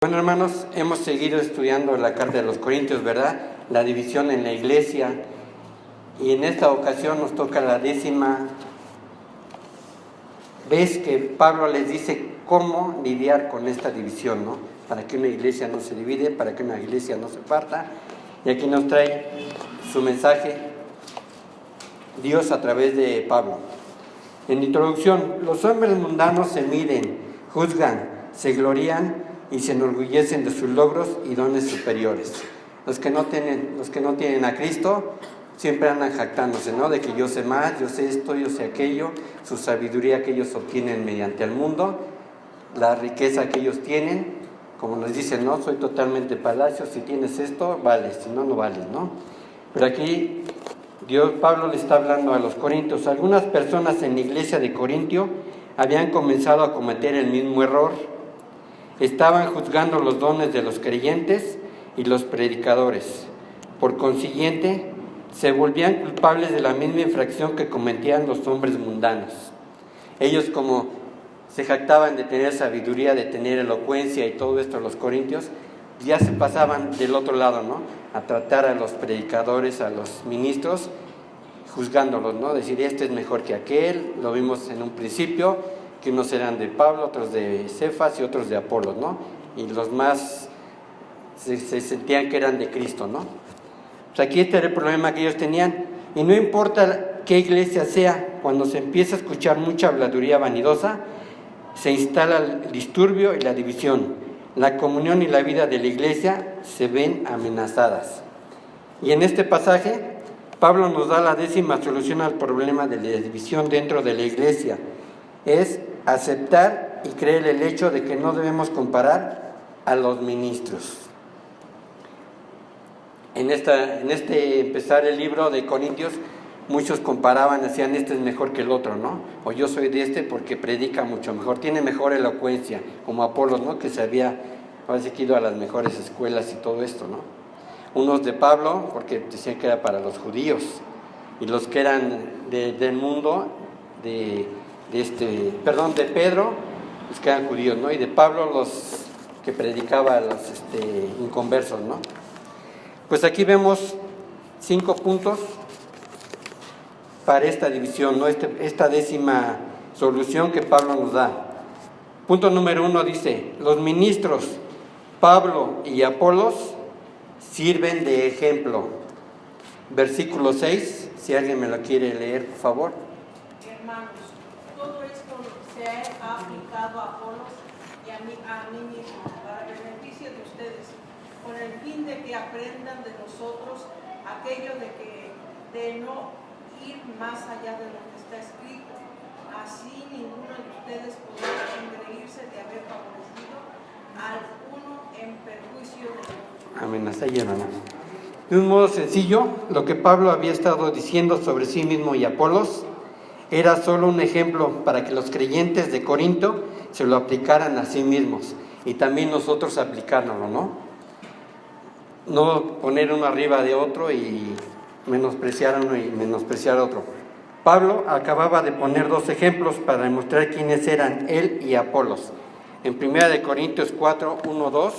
Bueno, hermanos, hemos seguido estudiando la carta de los Corintios, ¿verdad? La división en la iglesia. Y en esta ocasión nos toca la 10ª vez que Pablo les dice cómo lidiar con esta división, ¿no? Para que una iglesia no se divide, para que una iglesia no se parta. Y aquí nos trae su mensaje Dios a través de Pablo. En introducción, los hombres mundanos se miden, juzgan, se glorían y se enorgullecen de sus logros y dones superiores. Los que no tienen a Cristo siempre andan jactándose, ¿no? De que yo sé más, yo sé esto, yo sé aquello, su sabiduría que ellos obtienen mediante el mundo, la riqueza que ellos tienen, como nos dicen, no, soy totalmente palacio, si tienes esto, vales, si no, no vales, ¿no? Pero aquí Pablo le está hablando a los corintios. Algunas personas en la iglesia de Corintio habían comenzado a cometer el mismo error. Estaban juzgando los dones de los creyentes y los predicadores. Por consiguiente, se volvían culpables de la misma infracción que cometían los hombres mundanos. Ellos, como se jactaban de tener sabiduría, de tener elocuencia y todo esto, los corintios, ya se pasaban del otro lado, ¿no? A tratar a los predicadores, a los ministros, juzgándolos, ¿no? Decir, este es mejor que aquel. Lo vimos en un principio, que unos eran de Pablo, otros de Cefas y otros de Apolos, ¿no? Y los más se sentían que eran de Cristo, ¿no? Pues aquí este era el problema que ellos tenían. Y no importa qué iglesia sea, cuando se empieza a escuchar mucha habladuría vanidosa, se instala el disturbio y la división. La comunión y la vida de la iglesia se ven amenazadas. Y en este pasaje, Pablo nos da la 10ª solución al problema de la división dentro de la iglesia. Es aceptar y creer el hecho de que no debemos comparar a los ministros. En este empezar el libro de Corintios, muchos comparaban, decían, este es mejor que el otro, ¿no? O yo soy de este porque predica mucho mejor, tiene mejor elocuencia, como Apolos, ¿no? Que se había ido a las mejores escuelas y todo esto, ¿no? Unos de Pablo, porque decían que era para los judíos, y los que eran del mundo, de Pedro, los que eran judíos, ¿no? Y de Pablo, los que predicaba a los inconversos, ¿no? Pues aquí vemos 5 puntos para esta división, ¿no? Esta 10ª solución que Pablo nos da. Punto número 1 dice, los ministros Pablo y Apolos sirven de ejemplo. Versículo 6, si alguien me lo quiere leer, por favor. Hermanos, todo esto se ha aplicado a Apolos y a mí mismo, para el beneficio de ustedes, con el fin de que aprendan de nosotros aquello de no ir más allá de lo que está escrito. Así ninguno de ustedes podrá engreírse de haber favorecido al uno en perjuicio del otro. Amén, hasta ahí, hermano. De un modo sencillo, lo que Pablo había estado diciendo sobre sí mismo y Apolos era solo un ejemplo para que los creyentes de Corinto se lo aplicaran a sí mismos y también nosotros aplicárnoslo, ¿no? No poner uno arriba de otro y menospreciar a uno y menospreciar a otro. Pablo acababa de poner 2 ejemplos para demostrar quiénes eran él y Apolos. En 1 Corintios 4, 1, 2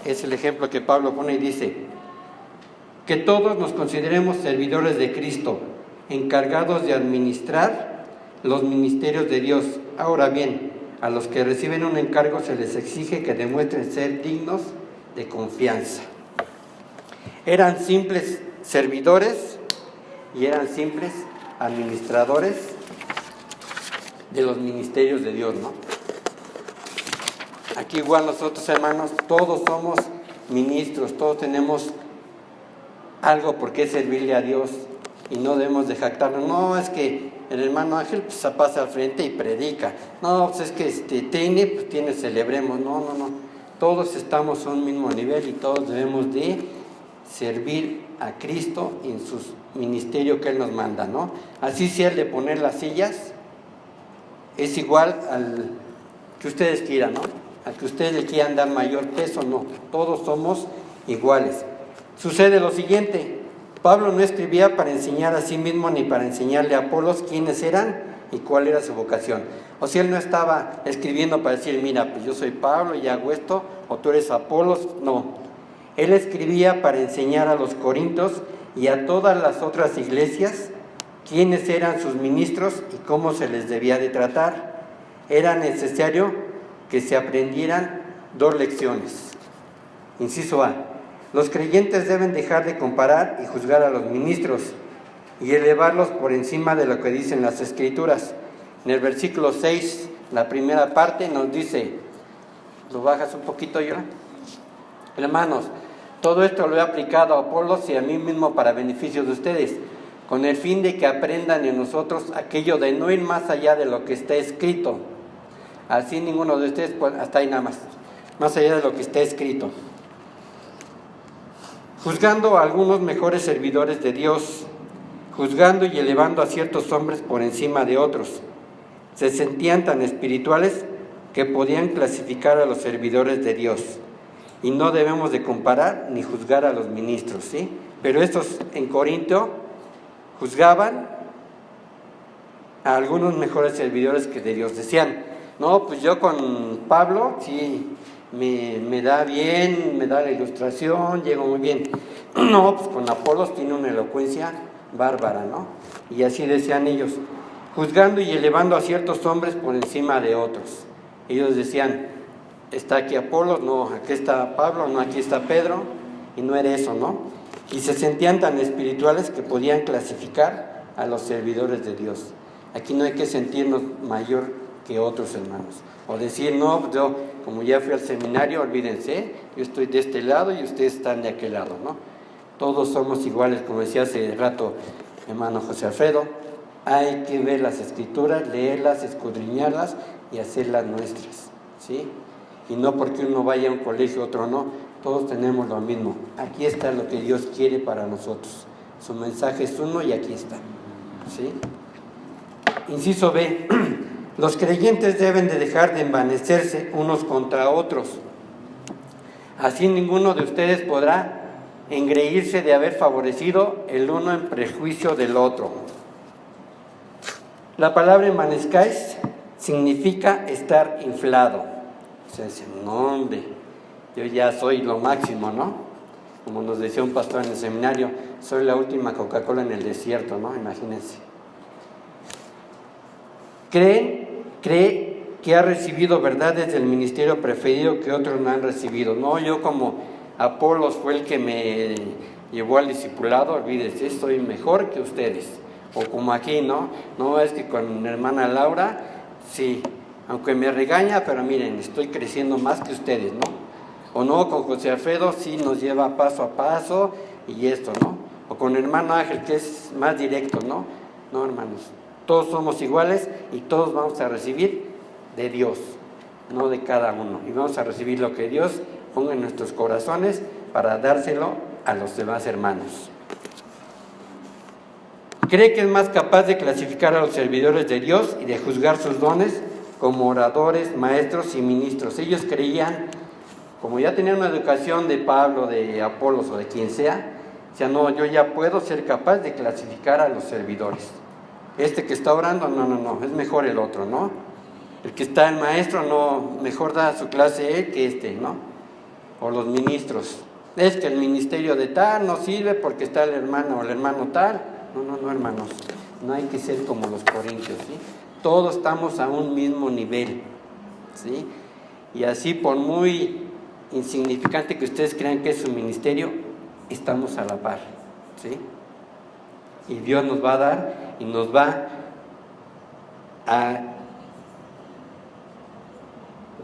es el ejemplo que Pablo pone y dice: que todos nos consideremos servidores de Cristo, encargados de administrar los ministerios de Dios. Ahora bien, a los que reciben un encargo se les exige que demuestren ser dignos de confianza. Eran simples servidores y eran simples administradores de los ministerios de Dios, ¿no? Aquí igual nosotros, hermanos, todos somos ministros, todos tenemos algo por qué servirle a Dios y no debemos de jactarnos. No, es que el hermano Ángel pues pasa al frente y predica. No, pues es que tiene, celebremos. No. Todos estamos a un mismo nivel y todos debemos de servir a Cristo en su ministerio que Él nos manda, ¿no? Así sea el de poner las sillas, es igual al que ustedes quieran, ¿no? Al que ustedes le quieran dar mayor peso, no. Todos somos iguales. Sucede lo siguiente: Pablo no escribía para enseñar a sí mismo ni para enseñarle a Apolos quiénes eran y cuál era su vocación. O sea, él no estaba escribiendo para decir, mira, pues yo soy Pablo y hago esto, o tú eres Apolos, no. Él escribía para enseñar a los corintios y a todas las otras iglesias quiénes eran sus ministros y cómo se les debía de tratar. Era necesario que se aprendieran 2 lecciones. Inciso A. Los creyentes deben dejar de comparar y juzgar a los ministros y elevarlos por encima de lo que dicen las Escrituras. En el versículo 6, la primera parte nos dice, ¿lo bajas un poquito, yo? Hermanos, todo esto lo he aplicado a Apolos y a mí mismo para beneficio de ustedes, con el fin de que aprendan en nosotros aquello de no ir más allá de lo que está escrito. Así ninguno de ustedes, pues, hasta ahí nada más allá de lo que está escrito. Juzgando a algunos mejores servidores de Dios, juzgando y elevando a ciertos hombres por encima de otros. Se sentían tan espirituales que podían clasificar a los servidores de Dios. Y no debemos de comparar ni juzgar a los ministros, ¿sí? Pero estos en Corinto juzgaban a algunos mejores servidores que de Dios. Decían, no, pues yo con Pablo, sí, me da bien, me da la ilustración, llego muy bien. No, pues con Apolos tiene una elocuencia bárbara, ¿no? Y así decían ellos, juzgando y elevando a ciertos hombres por encima de otros. Ellos decían, está aquí Apolos, no, aquí está Pablo, no, aquí está Pedro, y no era eso, ¿no? Y se sentían tan espirituales que podían clasificar a los servidores de Dios. Aquí no hay que sentirnos mayor que otros hermanos, o decir, no, yo como ya fui al seminario, olvídense, yo estoy de este lado y ustedes están de aquel lado, ¿no? Todos somos iguales, como decía hace rato hermano José Alfredo. Hay que ver las Escrituras, leerlas, escudriñarlas y hacerlas nuestras, ¿sí? Y no porque uno vaya a un colegio, otro no, todos tenemos lo mismo. Aquí está lo que Dios quiere para nosotros. Su mensaje es uno y aquí está, ¿sí? Inciso B. Los creyentes deben de dejar de envanecerse unos contra otros. Así ninguno de ustedes podrá engreírse de haber favorecido el uno en prejuicio del otro. La palabra envanezcáis significa estar inflado. O sea, dicen, no hombre, yo ya soy lo máximo, ¿no? Como nos decía un pastor en el seminario, soy la última Coca-Cola en el desierto, ¿no? Imagínense. Cree que ha recibido verdades del ministerio preferido que otros no han recibido. No, yo como Apolos fue el que me llevó al discipulado, olvídese, soy mejor que ustedes. O como aquí, ¿no? No, es que con mi hermana Laura, sí, aunque me regaña, pero miren, estoy creciendo más que ustedes, ¿no? O no, con José Alfredo sí nos lleva paso a paso y esto, ¿no? O con el hermano Ángel, que es más directo, ¿no? No, hermanos, todos somos iguales y todos vamos a recibir de Dios, no de cada uno. Y vamos a recibir lo que Dios ponga en nuestros corazones para dárselo a los demás hermanos. Cree que es más capaz de clasificar a los servidores de Dios y de juzgar sus dones como oradores, maestros y ministros. Ellos creían, como ya tenían una educación de Pablo, de Apolos o de quien sea, decían, no, yo ya puedo ser capaz de clasificar a los servidores. Este que está orando, no, es mejor el otro, ¿no? El que está el maestro, no, mejor da su clase él que este, ¿no? O los ministros. Es que el ministerio de tal no sirve porque está el hermano o el hermano tal. No, hermanos, no hay que ser como los corintios, ¿sí? Todos estamos a un mismo nivel, ¿sí? Y así, por muy insignificante que ustedes crean que es su ministerio, estamos a la par, ¿sí? Y Dios nos va a dar y nos va a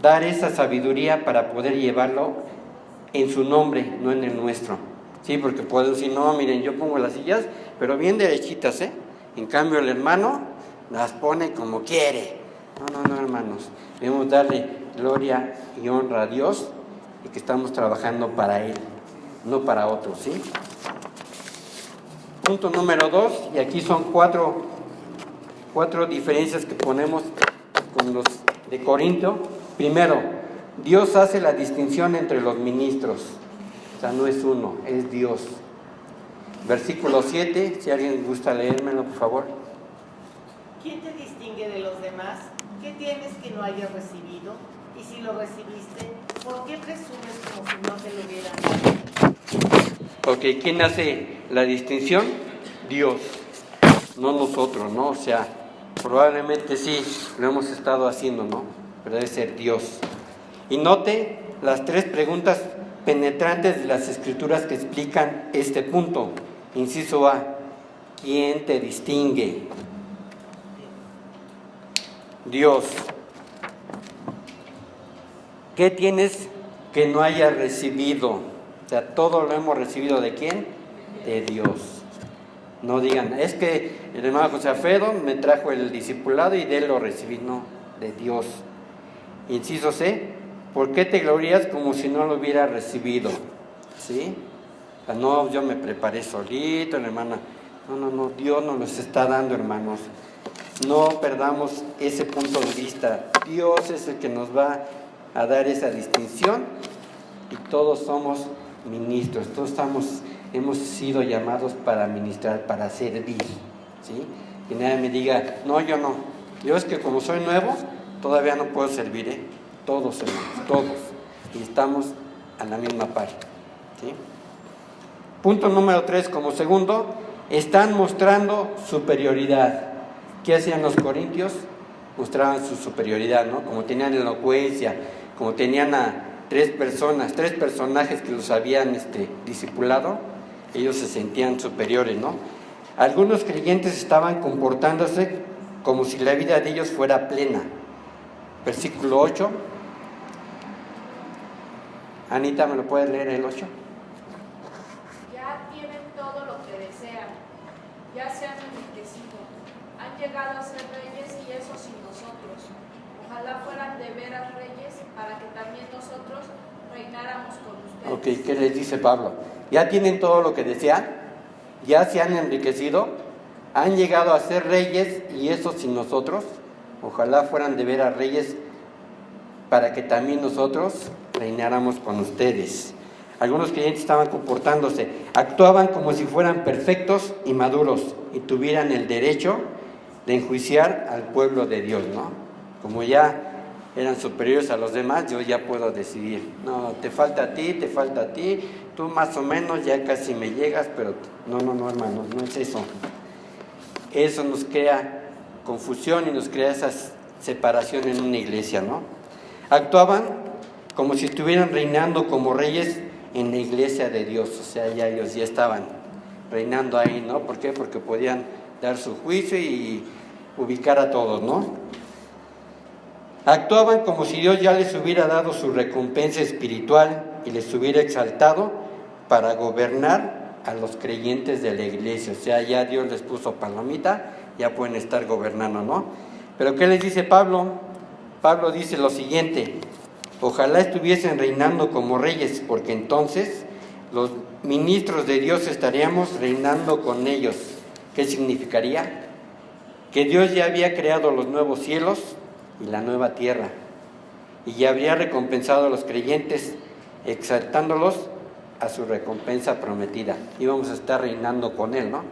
dar esa sabiduría para poder llevarlo en su nombre, no en el nuestro. Sí, porque puedo decir, no, miren, yo pongo las sillas, pero bien derechitas, ¿eh? En cambio el hermano las pone como quiere. No, hermanos, debemos darle gloria y honra a Dios y que estamos trabajando para Él, no para otros, ¿sí? Punto número 2, y aquí son cuatro diferencias que ponemos con los de Corinto. Primero, Dios hace la distinción entre los ministros. O sea, no es uno, es Dios. Versículo 7, si alguien gusta leérmelo, por favor. ¿Quién te distingue de los demás? ¿qué tienes que no hayas recibido? Y si lo recibiste, ¿por qué presumes como si no te lo hubieran dado? Ok, ¿quién hace la distinción? Dios, no nosotros, ¿no? O sea, probablemente sí, lo hemos estado haciendo, ¿no? Pero debe ser Dios. Y note las 3 preguntas penetrantes de las Escrituras que explican este punto. Inciso A, ¿quién te distingue? Dios. ¿Qué tienes que no hayas recibido? O sea, todo lo hemos recibido ¿de quién? De Dios. No digan, es que el hermano José Alfredo me trajo el discipulado y de él lo recibí. No, de Dios. Inciso C, ¿por qué te glorías como si no lo hubieras recibido? ¿Sí? O sea, no, yo me preparé solito, la hermana. No, Dios nos los está dando, hermanos. No perdamos ese punto de vista. Dios es el que nos va a dar esa distinción y todos somos ministros, todos hemos sido llamados para ministrar, para servir, ¿sí? Que nadie me diga, no, yo no. Yo es que como soy nuevo, todavía no puedo servir, ¿eh? Todos, hermanos, todos. Y estamos a la misma par, ¿sí? Punto número 3, como segundo, están mostrando superioridad. ¿Qué hacían los corintios? Mostraban su superioridad, ¿no? Como tenían elocuencia, como tenían a 3 personajes que los habían discipulado, ellos se sentían superiores, ¿no? Algunos creyentes estaban comportándose como si la vida de ellos fuera plena. Versículo 8. Anita, ¿me lo puedes leer el 8? Ya tienen todo lo que desean, ya se han enriquecido, han llegado a ser reyes y eso sin nosotros. Ojalá fueran de veras reyes para que también nosotros reináramos con ustedes. Ok, ¿qué les dice Pablo? Ya tienen todo lo que desean, ya se han enriquecido, han llegado a ser reyes y eso sin nosotros. Ojalá fueran de veras reyes para que también nosotros reináramos con ustedes. Algunos creyentes estaban comportándose, actuaban como si fueran perfectos y maduros y tuvieran el derecho de enjuiciar al pueblo de Dios, ¿no? Como ya eran superiores a los demás, yo ya puedo decidir, no, te falta a ti, tú más o menos ya casi me llegas, pero no, hermanos, no es eso. Eso nos crea confusión y nos crea esa separación en una iglesia, ¿no? Actuaban como si estuvieran reinando como reyes en la iglesia de Dios, o sea, ya ellos ya estaban reinando ahí, ¿no? ¿Por qué? Porque podían dar su juicio y ubicar a todos, ¿no? Actuaban como si Dios ya les hubiera dado su recompensa espiritual y les hubiera exaltado para gobernar a los creyentes de la iglesia. O sea, ya Dios les puso palomita, ya pueden estar gobernando, ¿no? Pero ¿qué les dice Pablo? Pablo dice lo siguiente: ojalá estuviesen reinando como reyes, porque entonces los ministros de Dios estaríamos reinando con ellos. ¿Qué significaría? Que Dios ya había creado los nuevos cielos y la nueva tierra, y ya habría recompensado a los creyentes, exaltándolos a su recompensa prometida. Íbamos a estar reinando con Él, ¿no?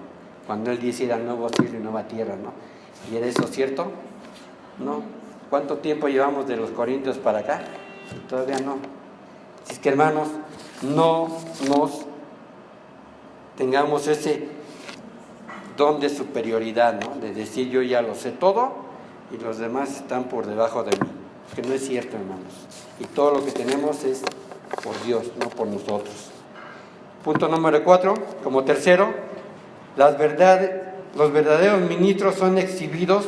Cuando Él dice ir al nuevo cielo y nueva tierra, ¿no? ¿Y era eso cierto? No. ¿Cuánto tiempo llevamos de los Corintios para acá? Y todavía no. Así es que, hermanos, no nos tengamos ese don de superioridad, ¿no? De decir yo ya lo sé todo y los demás están por debajo de mí. Que no es cierto, hermanos. Y todo lo que tenemos es por Dios, no por nosotros. Punto número 4, como tercero, los verdaderos ministros son exhibidos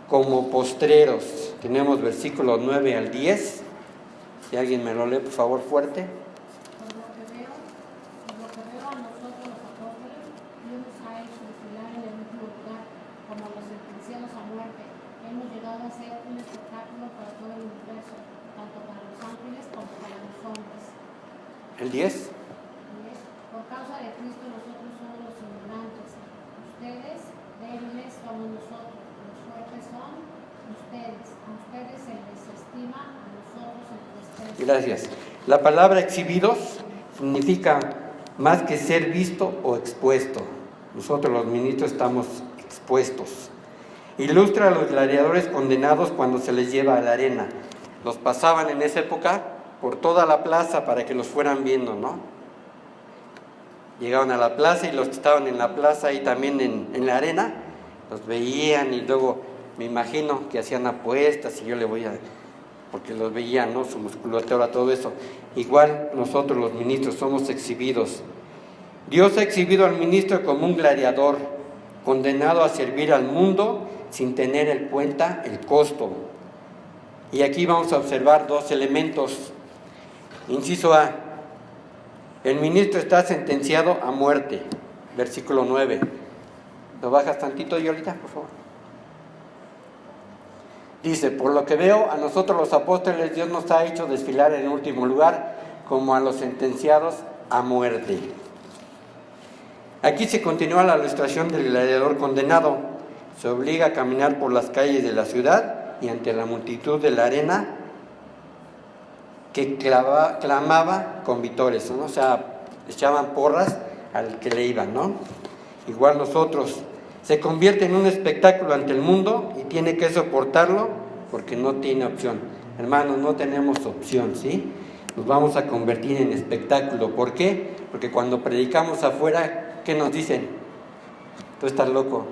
como postreros. Tenemos versículos 9 al 10. Si alguien me lo lee, por favor, fuerte. Por lo que veo a nosotros los apóstoles, Dios nos ha hecho desfilar en el último lugar, como los sentenciados a muerte. Hemos llegado a ser un espectáculo para todo el universo, tanto para los ángeles como para los hombres. El 10. Por causa de Cristo nosotros somos los ignorantes, ustedes débiles somos nosotros, los fuertes son ustedes, a ustedes se les estima, a nosotros se les desprecia. Gracias. La palabra exhibidos significa más que ser visto o expuesto. Nosotros los ministros estamos expuestos. Ilustra a los gladiadores condenados cuando se les lleva a la arena. Los pasaban en esa época por toda la plaza para que los fueran viendo, ¿no? Llegaban a la plaza y los que estaban en la plaza y también en la arena, los veían y luego me imagino que hacían apuestas y yo le voy a... porque los veían, ¿no? Su musculatura, todo eso. Igual nosotros los ministros somos exhibidos. Dios ha exhibido al ministro como un gladiador, condenado a servir al mundo sin tener en cuenta el costo. Y aquí vamos a observar dos elementos. Inciso A. El ministro está sentenciado a muerte. Versículo 9. ¿Lo bajas tantito, Yolita, por favor? Dice, por lo que veo, a nosotros los apóstoles Dios nos ha hecho desfilar en último lugar como a los sentenciados a muerte. Aquí se continúa la ilustración del gladiador condenado. Se obliga a caminar por las calles de la ciudad y ante la multitud de la arena que clamaba con vítores, ¿no? O sea, echaban porras al que le iban, ¿no? Igual nosotros. Se convierte en un espectáculo ante el mundo y tiene que soportarlo porque no tiene opción. Hermanos, no tenemos opción, ¿sí? Nos vamos a convertir en espectáculo. ¿Por qué? Porque cuando predicamos afuera, ¿qué nos dicen? Tú estás loco.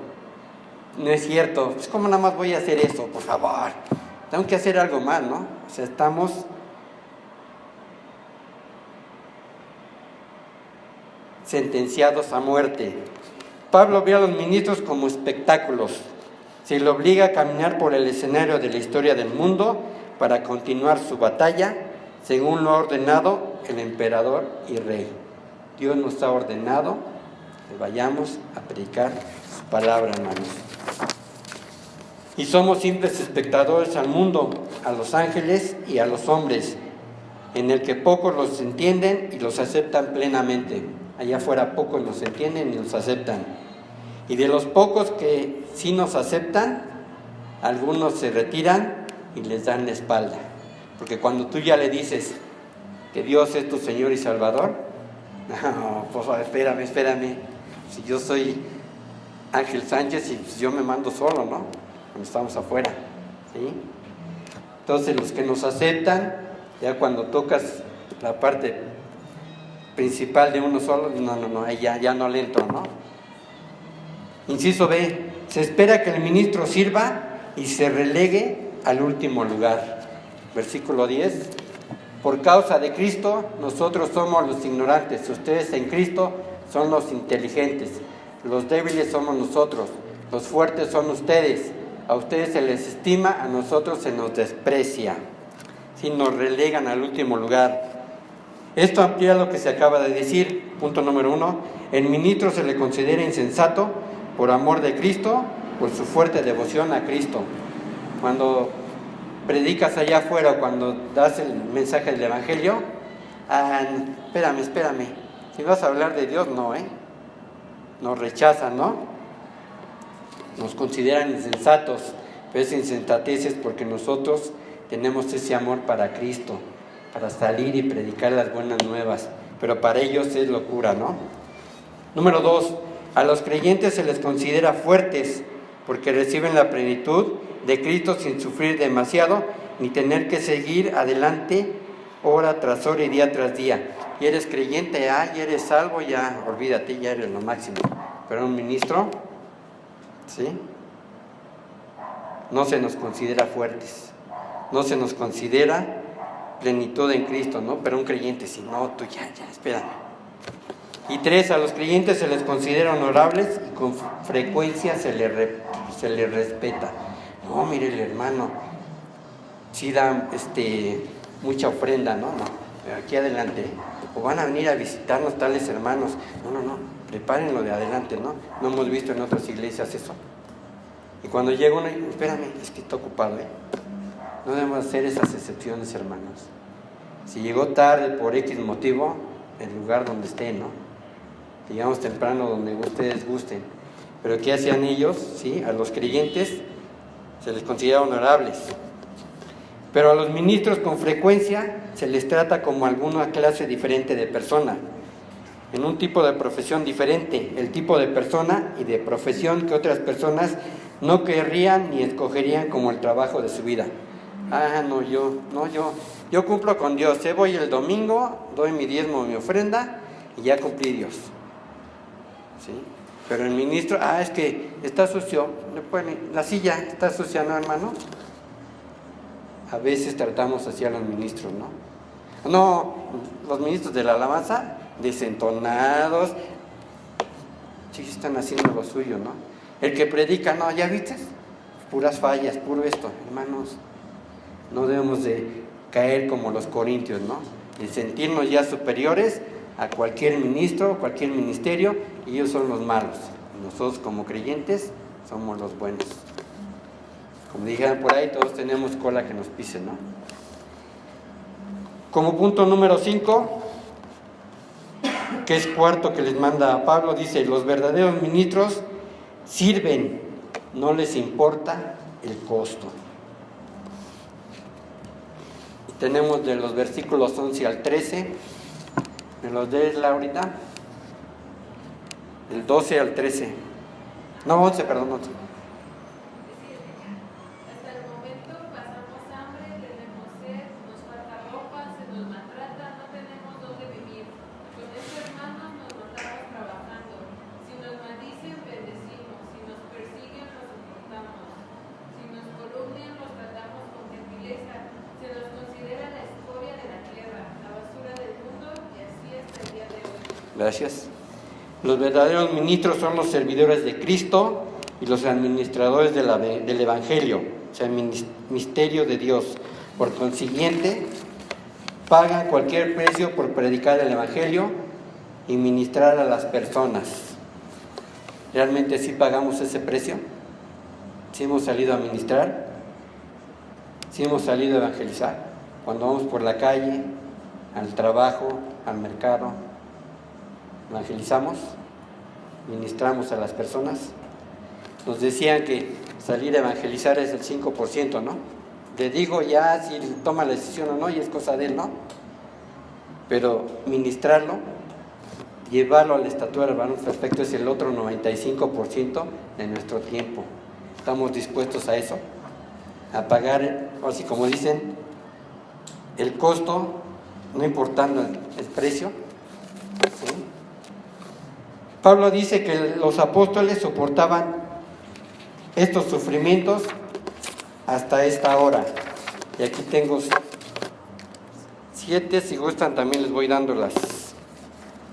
No es cierto. Pues, ¿cómo nada más voy a hacer eso? Por favor. Tengo que hacer algo más, ¿no? O sea, estamos sentenciados a muerte. Pablo ve a los ministros como espectáculos. Se le obliga a caminar por el escenario de la historia del mundo para continuar su batalla, según lo ha ordenado el emperador y rey. Dios nos ha ordenado que vayamos a predicar su palabra, hermanos. Y somos simples espectadores al mundo, a los ángeles y a los hombres, en el que pocos los entienden y los aceptan plenamente. Allá afuera pocos nos entienden y nos aceptan. Y de los pocos que sí nos aceptan, algunos se retiran y les dan la espalda. Porque cuando tú ya le dices que Dios es tu Señor y Salvador, no, por favor, espérame. Si yo soy Ángel Sánchez y pues yo me mando solo, ¿no? Cuando estamos afuera, ¿sí? Entonces los que nos aceptan, ya cuando tocas la parte principal de uno solo, no, ahí ya no le entro, ¿no? Inciso B, se espera que el ministro sirva y se relegue al último lugar. Versículo 10, por causa de Cristo nosotros somos los ignorantes, ustedes en Cristo son los inteligentes, los débiles somos nosotros, los fuertes son ustedes, a ustedes se les estima, a nosotros se nos desprecia, si nos relegan al último lugar. Esto amplía lo que se acaba de decir. Punto número 1. El ministro se le considera insensato por amor de Cristo, por su fuerte devoción a Cristo. Cuando predicas allá afuera o cuando das el mensaje del Evangelio, espérame. Si vas a hablar de Dios, no, nos rechazan, ¿no? Nos consideran insensatos, pero esa insensatez es porque nosotros tenemos ese amor para Cristo, para salir y predicar las buenas nuevas, pero para ellos es locura, ¿no? Número 2, a los creyentes se les considera fuertes porque reciben la plenitud de Cristo sin sufrir demasiado ni tener que seguir adelante hora tras hora y día tras día. Y eres creyente, ya eres salvo, ya olvídate, ya eres lo máximo. Pero un ministro, ¿sí? No se nos considera fuertes, no se nos considera plenitud en Cristo, ¿no? Pero un creyente, si no, tú ya, espérame. Y 3, a los creyentes se les considera honorables y con frecuencia se les respeta. No, mire el hermano, sí da mucha ofrenda, ¿no? Aquí adelante, o van a venir a visitarnos tales hermanos. No, prepárenlo de adelante, ¿no? No hemos visto en otras iglesias eso. Y cuando llega uno, espérame, es que está ocupado, No debemos hacer esas excepciones, hermanos. Si llegó tarde por X motivo, el lugar donde esté, ¿no? Llegamos temprano donde ustedes gusten. Pero ¿qué hacían ellos? ¿Sí? A los creyentes se les considera honorables. Pero a los ministros con frecuencia se les trata como alguna clase diferente de persona, en un tipo de profesión diferente, el tipo de persona y de profesión que otras personas no querrían ni escogerían como el trabajo de su vida. Yo cumplo con Dios, voy el domingo, doy mi diezmo, mi ofrenda y ya cumplí Dios. ¿Sí? Pero el ministro, es que está sucio, la silla está sucia, ¿no, hermano? A veces tratamos así a los ministros, ¿no? No, los ministros de la alabanza, desentonados, sí están haciendo lo suyo, ¿no? El que predica, no, ¿ya viste? Puras fallas, puro esto, hermanos. No debemos de caer como los corintios, ¿no? De sentirnos ya superiores a cualquier ministro, cualquier ministerio, y ellos son los malos. Nosotros como creyentes somos los buenos. Como dijeron por ahí, todos tenemos cola que nos pise, ¿no? Como punto número 5, que es cuarto que les manda Pablo, dice: los verdaderos ministros sirven, no les importa el costo. Tenemos de los versículos 11 al 13, ¿me los lees, Laurita? Del 12 al 13. No, 11, perdón, 11. Hasta el momento pasamos hambre, tenemos sed, nos falta ropa, se nos maltrata, no tenemos dónde vivir. Con estos hermanos nos matamos trabajando. Si nos maldicen, bendecimos. Si nos persiguen, los soportamos. Si nos calumnian, los tratamos con gentileza. Se nos considera la escoria de la tierra, la basura del mundo, y así hasta el día de hoy. Gracias. Los verdaderos ministros son los servidores de Cristo y los administradores del Evangelio, o sea, el misterio de Dios. Por consiguiente, pagan cualquier precio por predicar el Evangelio y ministrar a las personas. ¿Realmente sí pagamos ese precio? ¿Sí hemos salido a ministrar? ¿Sí hemos salido a evangelizar? Cuando vamos por la calle, al trabajo, al mercado, evangelizamos, ministramos a las personas. Nos decían que salir a evangelizar es el 5%, ¿no? Le digo ya si toma la decisión o no, y es cosa de él, ¿no? Pero ministrarlo, llevarlo a la estatura del varón perfecto es el otro 95% de nuestro tiempo. ¿Estamos dispuestos a eso? A pagar, o así como dicen, el costo, no importando el precio. ¿Sí? Pablo dice que los apóstoles soportaban estos sufrimientos hasta esta hora. Y aquí tengo 7, si gustan también les voy dándolas.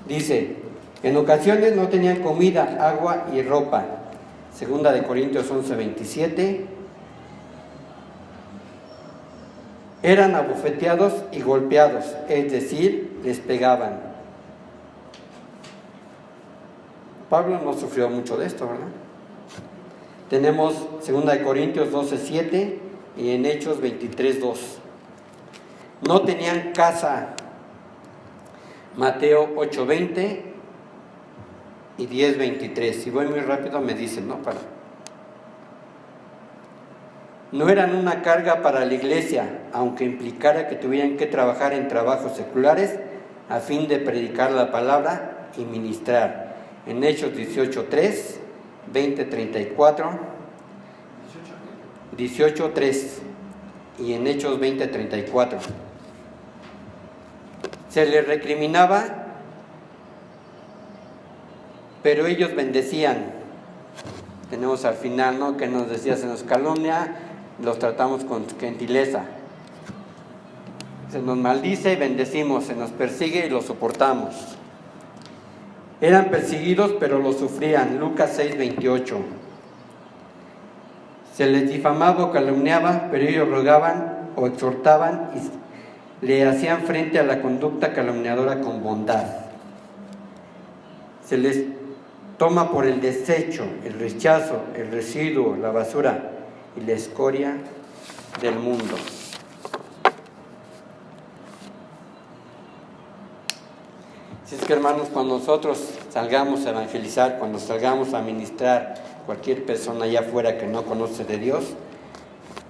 Dice: en ocasiones no tenían comida, agua y ropa. Segunda de Corintios 11:27. Eran abofeteados y golpeados, es decir, les pegaban. Pablo no sufrió mucho de esto, ¿verdad? Tenemos 2 de Corintios 12:7 y en Hechos 23:2. No tenían casa. Mateo 8:20 y 10:23. Si voy muy rápido me dicen, ¿no? No eran una carga para la iglesia, aunque implicara que tuvieran que trabajar en trabajos seculares a fin de predicar la palabra y ministrar. En Hechos 18:3, 20:34, 18:3 y en Hechos 20:34. Se les recriminaba, pero ellos bendecían. Tenemos al final, ¿no?, que nos decía: se nos calumnia, los tratamos con gentileza. Se nos maldice y bendecimos, se nos persigue y lo soportamos. Eran perseguidos, pero lo sufrían. Lucas 6:28. Se les difamaba o calumniaba, pero ellos rogaban o exhortaban y le hacían frente a la conducta calumniadora con bondad. Se les toma por el desecho, el rechazo, el residuo, la basura y la escoria del mundo. Así es que, hermanos, cuando nosotros salgamos a evangelizar, cuando salgamos a ministrar a cualquier persona allá afuera que no conoce de Dios,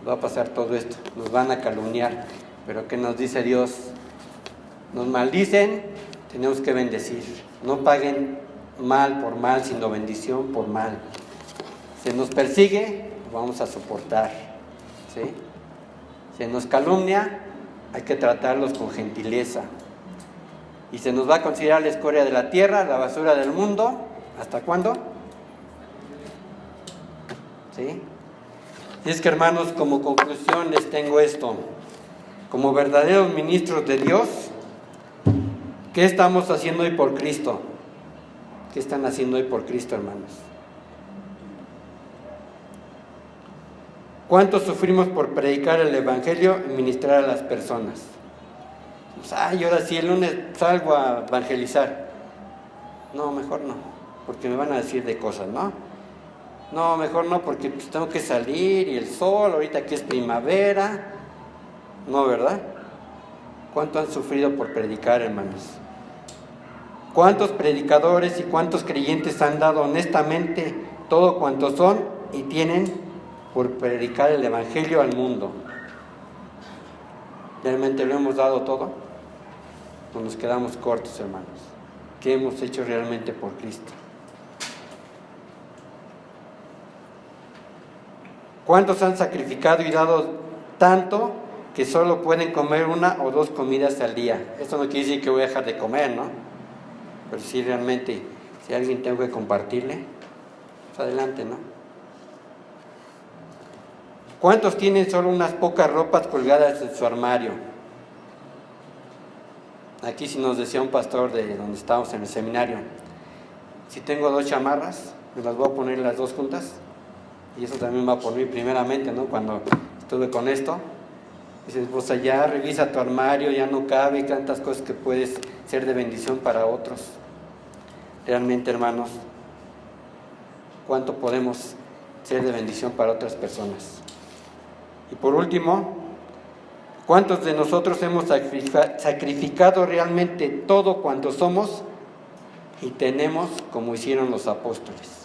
va a pasar todo esto, nos van a calumniar, pero ¿qué nos dice Dios? Nos maldicen, tenemos que bendecir. No paguen mal por mal, sino bendición por mal. Se nos persigue, lo vamos a soportar, ¿sí? Se nos calumnia, hay que tratarlos con gentileza. Y se nos va a considerar la escoria de la tierra, la basura del mundo. ¿Hasta cuándo? ¿Sí? Y es que, hermanos, como conclusión les tengo esto. Como verdaderos ministros de Dios, ¿qué estamos haciendo hoy por Cristo? ¿Qué están haciendo hoy por Cristo, hermanos? ¿Cuánto sufrimos por predicar el Evangelio y ministrar a las personas? Pues, ahora sí, el lunes salgo a evangelizar. No, mejor no, porque me van a decir de cosas, ¿no? No, mejor no, porque pues tengo que salir y el sol, ahorita que es primavera. No, ¿verdad? ¿Cuánto han sufrido por predicar, hermanos? ¿Cuántos predicadores y cuántos creyentes han dado honestamente todo cuanto son y tienen por predicar el Evangelio al mundo? ¿Realmente lo hemos dado todo? ¿O nos quedamos cortos, hermanos? ¿Qué hemos hecho realmente por Cristo? ¿Cuántos han sacrificado y dado tanto que solo pueden comer 1 o 2 comidas al día? Esto no quiere decir que voy a dejar de comer, ¿no? Pero sí, realmente, si alguien tengo que compartirle, pues adelante, ¿no? ¿Cuántos tienen solo unas pocas ropas colgadas en su armario? Aquí sí nos decía un pastor de donde estábamos en el seminario, si tengo 2 chamarras, me las voy a poner las 2 juntas. Y eso también va por mí primeramente, ¿no? Cuando estuve con esto, dices, pues allá revisa tu armario, ya no cabe, tantas cosas que puedes ser de bendición para otros. Realmente, hermanos, ¿cuánto podemos ser de bendición para otras personas? Y por último, ¿cuántos de nosotros hemos sacrificado realmente todo cuanto somos y tenemos como hicieron los apóstoles?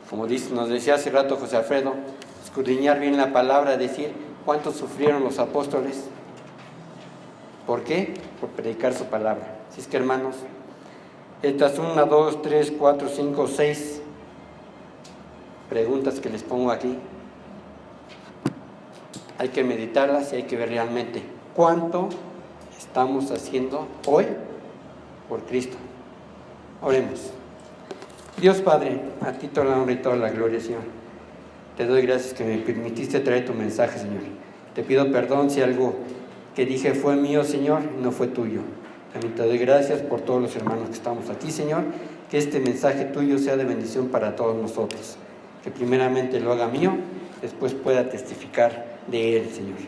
Como nos decía hace rato José Alfredo, escudriñar bien la palabra, decir cuántos sufrieron los apóstoles. ¿Por qué? Por predicar su palabra. Así es que, hermanos, estas 1, 2, 3, 4, 5, 6 preguntas que les pongo aquí, hay que meditarlas y hay que ver realmente cuánto estamos haciendo hoy por Cristo. Oremos. Dios Padre, a ti toda la honra y toda la gloria, Señor. Te doy gracias que me permitiste traer tu mensaje, Señor. Te pido perdón si algo que dije fue mío, Señor, y no fue tuyo. También te doy gracias por todos los hermanos que estamos aquí, Señor. Que este mensaje tuyo sea de bendición para todos nosotros. Que primeramente lo haga mío, después pueda testificar de él, Señor.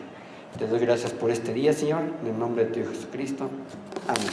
Te doy gracias por este día, Señor, en el nombre de tu Hijo Jesucristo. Amén.